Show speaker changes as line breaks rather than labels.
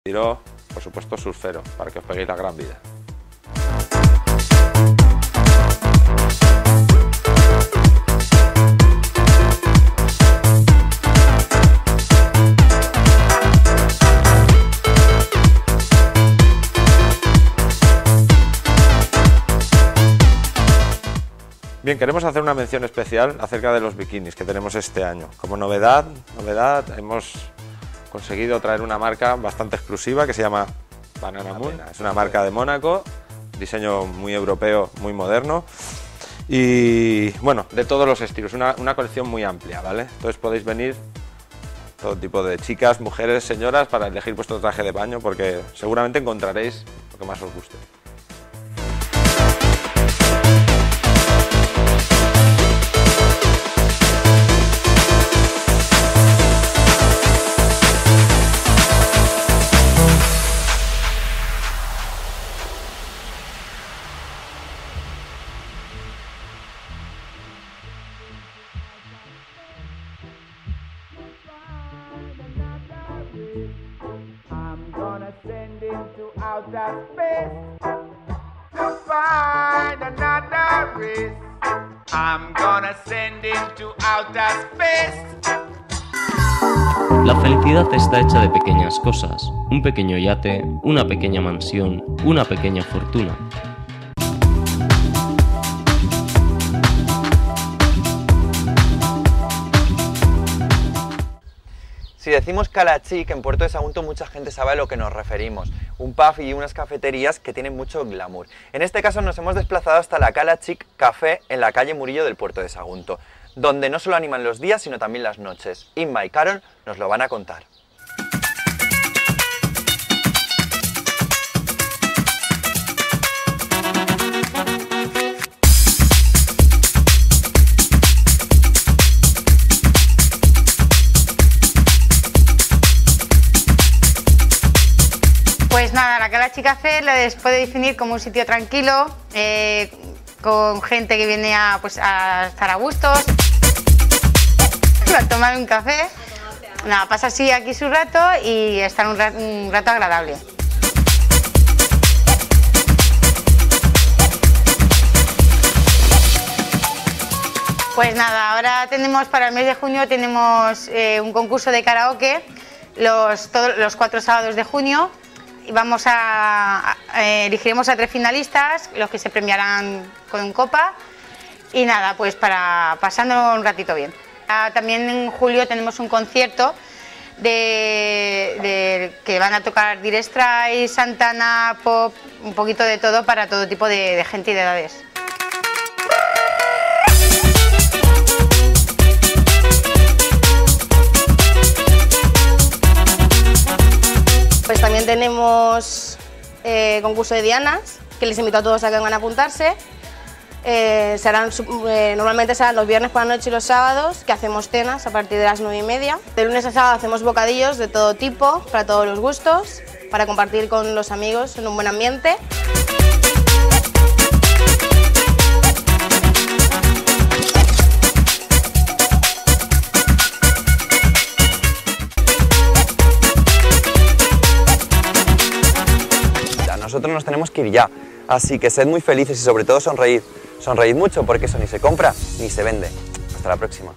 Tiro, por supuesto, surfero, para que os peguéis la gran vida. Bien, queremos hacer una mención especial acerca de los bikinis que tenemos este año. Como novedad, hemos conseguido traer una marca bastante exclusiva que se llama Banana Moon. Es una marca de Mónaco, diseño muy europeo, muy moderno y bueno, de todos los estilos, una colección muy amplia, ¿vale? Entonces podéis venir todo tipo de chicas, mujeres, señoras para elegir vuestro traje de baño porque seguramente encontraréis lo que más os guste.
Send him to outer space to find another race. I'm gonna send him to outer space.
La felicidad está hecha de pequeñas cosas, un pequeño yate, una pequeña mansión, una pequeña fortuna.
Si decimos Cala Chic, en Puerto de Sagunto mucha gente sabe a lo que nos referimos. Un pub y unas cafeterías que tienen mucho glamour. En este caso nos hemos desplazado hasta la Cala Chic Café en la calle Murillo del Puerto de Sagunto, donde no solo animan los días, sino también las noches. Inma y Carol nos lo van a contar.
Pues nada, la Cala Chic Café les puede definir como un sitio tranquilo, con gente que viene a estar a gustos, a tomar un café, nada, pasa así aquí su rato y estar un rato agradable. Pues nada, ahora tenemos para el mes de junio tenemos un concurso de karaoke los 4 sábados de junio. Y elegiremos a 3 finalistas, los que se premiarán con copa y nada, pues para pasando un ratito bien. También en julio tenemos un concierto que van a tocar Dire Straits, Santana, pop, un poquito de todo para todo tipo de gente y de edades.
Pues también tenemos concurso de dianas, que les invito a todos a que vengan a apuntarse. Normalmente serán los viernes por la noche y los sábados, que hacemos cenas a partir de las 9:30. De lunes a sábado hacemos bocadillos de todo tipo, para todos los gustos, para compartir con los amigos en un buen ambiente.
Nosotros nos tenemos que ir ya, así que sed muy felices y sobre todo sonreíd. Sonreíd mucho porque eso ni se compra ni se vende. Hasta la próxima.